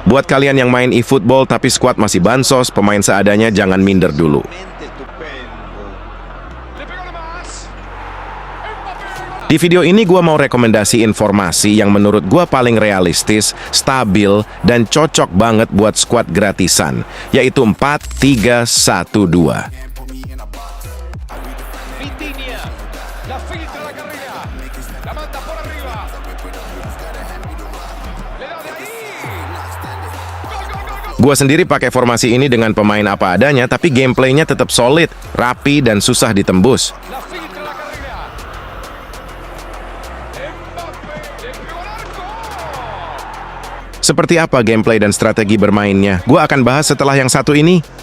Buat kalian yang main e-football tapi squad masih bansos, pemain seadanya jangan minder dulu. Di video ini gua mau rekomendasi informasi yang menurut gua paling realistis, stabil, dan cocok banget buat squad gratisan, yaitu 4-3-1-2. Gua sendiri pakai formasi ini dengan pemain apa adanya, tapi gameplaynya tetap solid, rapi, dan susah ditembus. Seperti apa gameplay dan strategi bermainnya? Gua akan bahas setelah yang satu ini.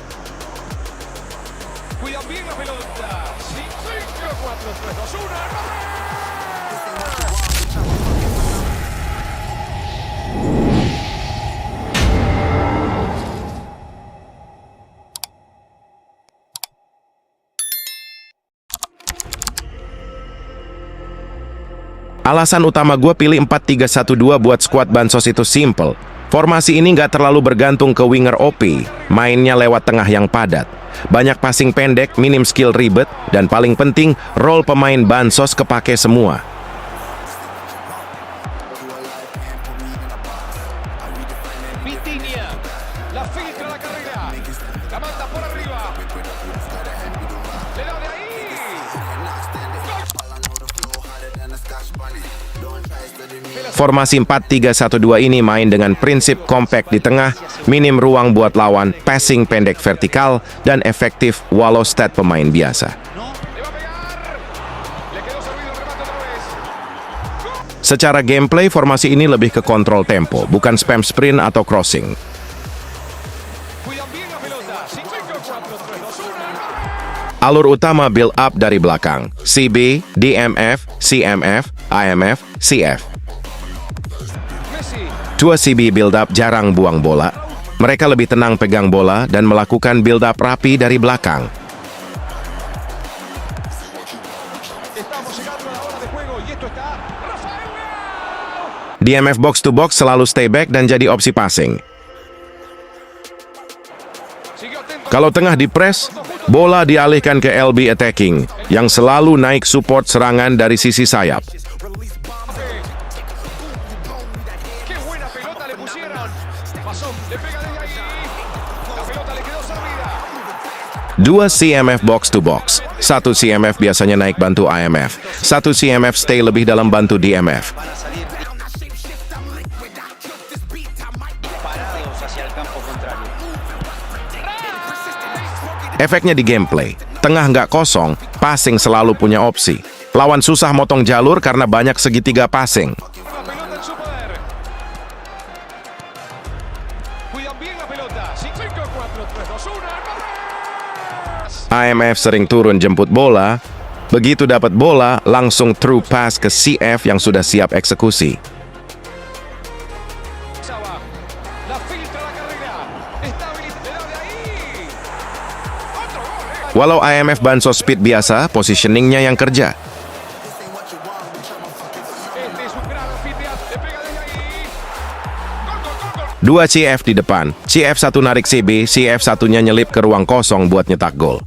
Alasan utama gue pilih 4-3-1-2 buat squad bansos itu simple. Formasi ini nggak terlalu bergantung ke winger OP, mainnya lewat tengah yang padat. Banyak passing pendek, minim skill ribet, dan paling penting, role pemain bansos kepake semua. Formasi 4-3-1-2 ini main dengan prinsip compact di tengah, minim ruang buat lawan, passing pendek vertikal, dan efektif walau stat pemain biasa. Secara gameplay, formasi ini lebih ke kontrol tempo, bukan spam sprint atau crossing. Alur utama build up dari belakang, CB, DMF, CMF, IMF, CF. Dua CB build up jarang buang bola. Mereka lebih tenang pegang bola dan melakukan build up rapi dari belakang. DMF box to box selalu stay back dan jadi opsi passing. Kalau tengah di press, bola dialihkan ke LB attacking yang selalu naik support serangan dari sisi sayap. Dua CMF box to box. Satu CMF biasanya naik bantu IMF. Satu CMF stay lebih dalam bantu DMF. Efeknya di gameplay. Tengah nggak kosong, passing selalu punya opsi. Lawan susah motong jalur karena banyak segitiga passing. IMF sering turun jemput bola, begitu dapat bola langsung through pass ke CF yang sudah siap eksekusi. Walau IMF bansos speed biasa, positioningnya yang kerja. Dua CF di depan, CF satu narik CB, CF satunya nyelip ke ruang kosong buat nyetak gol.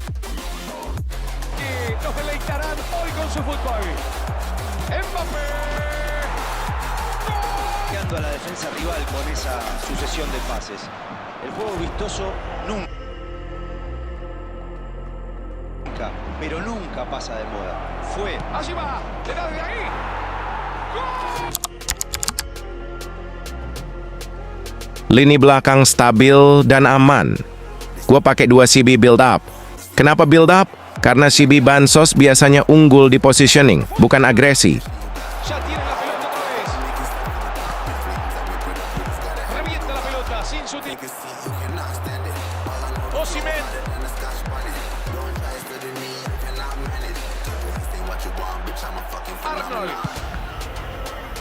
Pero nunca pasa de moda. Fue. Allí va. Le da de ahí. Lini belakang stabil dan aman. Gua pakai dua CB build up. Kenapa build up? Karena CB bansos biasanya unggul di positioning, bukan agresi.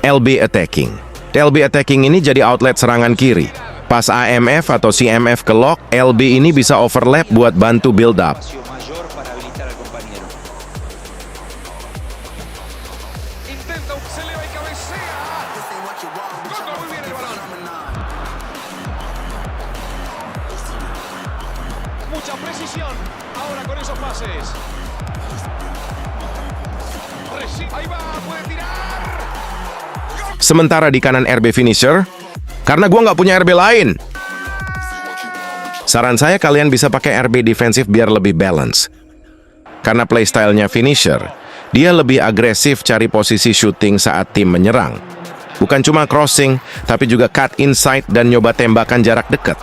LB attacking. LB attacking ini jadi outlet serangan kiri. Pas AMF atau CMF ke lock, LB ini bisa overlap buat bantu build up. posición. Ahora con esos pases. Ahí va, puede tirar. Sementara di kanan RB finisher, karena gua nggak punya RB lain. Saran saya kalian bisa pakai RB defensif biar lebih balance. Karena playstyle-nya finisher, dia lebih agresif cari posisi shooting saat tim menyerang. Bukan cuma crossing, tapi juga cut inside dan nyoba tembakan jarak dekat.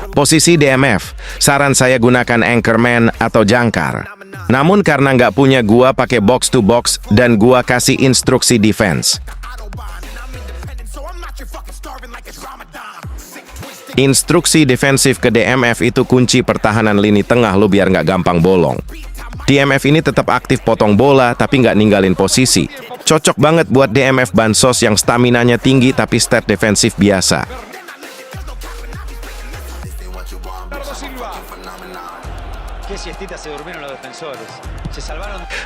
Posisi DMF, saran saya gunakan anchorman atau jangkar. Namun karena nggak punya, gua pakai box to box dan gua kasih instruksi defense. Instruksi defensif ke DMF itu kunci pertahanan lini tengah lu biar nggak gampang bolong. DMF ini tetap aktif potong bola tapi nggak ninggalin posisi. Cocok banget buat DMF bansos yang staminanya tinggi tapi stat defensif biasa.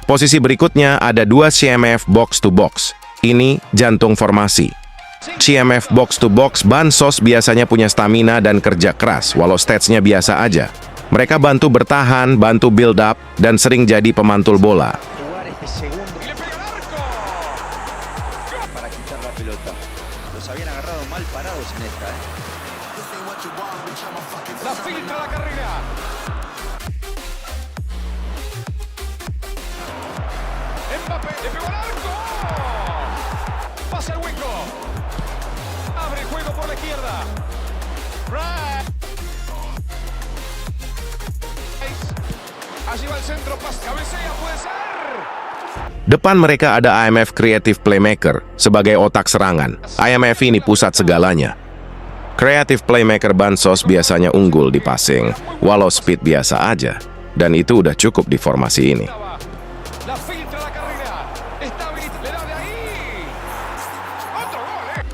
Posisi berikutnya ada dua CMF box to box. Ini jantung formasi. CMF box to box bansos biasanya punya stamina dan kerja keras, walau statsnya biasa aja. Mereka bantu bertahan, bantu build up, dan sering jadi pemantul bola. Mbappé le pegó al arco. Pasa el hueco. Abre el juego por la izquierda. Right. Allí va el centro, pas cabecea, puede ser. Depan mereka ada IMF Creative Playmaker sebagai otak serangan. IMF ini pusat segalanya. Creative Playmaker bansos biasanya unggul di passing, walau speed biasa aja. Dan itu udah cukup di formasi ini.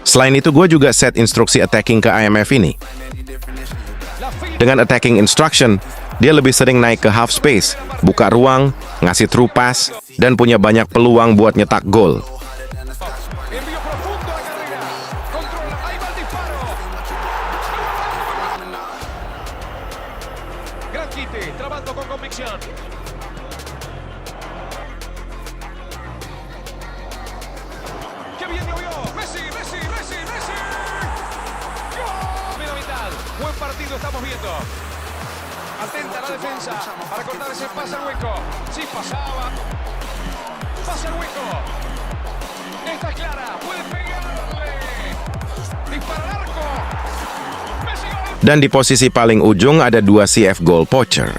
Selain itu, gue juga set instruksi attacking ke IMF ini. Dengan attacking instruction, dia lebih sering naik ke half space, buka ruang, ngasih through pass, dan punya banyak peluang buat nyetak gol. Buen partido estamos viendo. Atenta la defensa para cortar ese pase al hueco. Sí, pasaba. Pase al hueco. Esta es clara. Puede pegarle. Dispara al arco. Messi gol. Dan di posisi paling ujung ada dua CF goal poacher.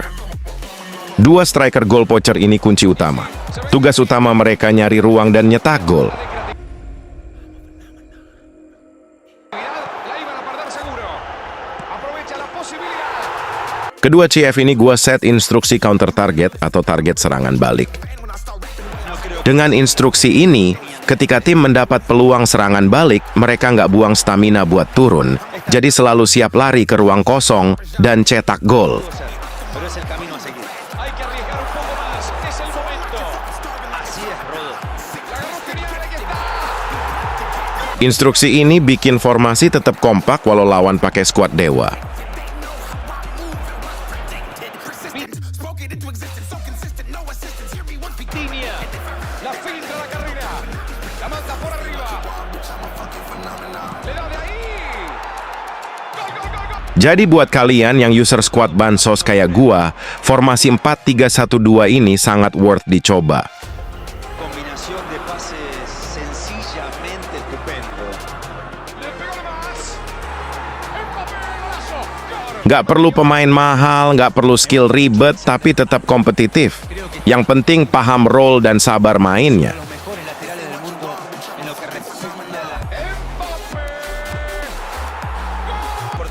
Dua striker goal poacher ini kunci utama. Tugas utama mereka nyari ruang dan nyetak gol. Kedua CF ini gua set instruksi counter target atau target serangan balik. Dengan instruksi ini, ketika tim mendapat peluang serangan balik, mereka nggak buang stamina buat turun, jadi selalu siap lari ke ruang kosong dan cetak gol. Instruksi ini bikin formasi tetap kompak walau lawan pakai skuad dewa. Jadi buat kalian yang user squad bansos kayak gua, formasi 4-3-1-2 ini sangat worth dicoba. Nggak perlu pemain mahal, nggak perlu skill ribet, tapi tetap kompetitif. Yang penting paham role dan sabar mainnya.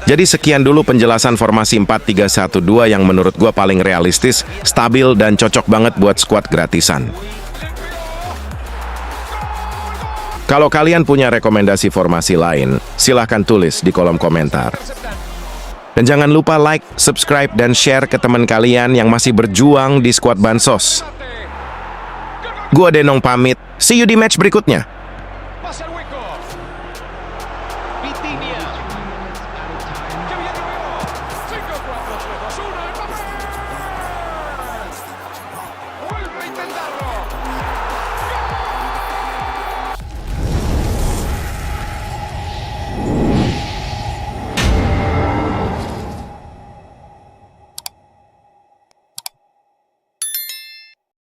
Jadi sekian dulu penjelasan formasi 4-3-1-2 yang menurut gua paling realistis, stabil, dan cocok banget buat squad gratisan. Kalau kalian punya rekomendasi formasi lain, silahkan tulis di kolom komentar. Dan jangan lupa like, subscribe, dan share ke teman kalian yang masih berjuang di squad bansos. Gua Denong pamit, see you di match berikutnya. Pasa el hueco. Vitinha.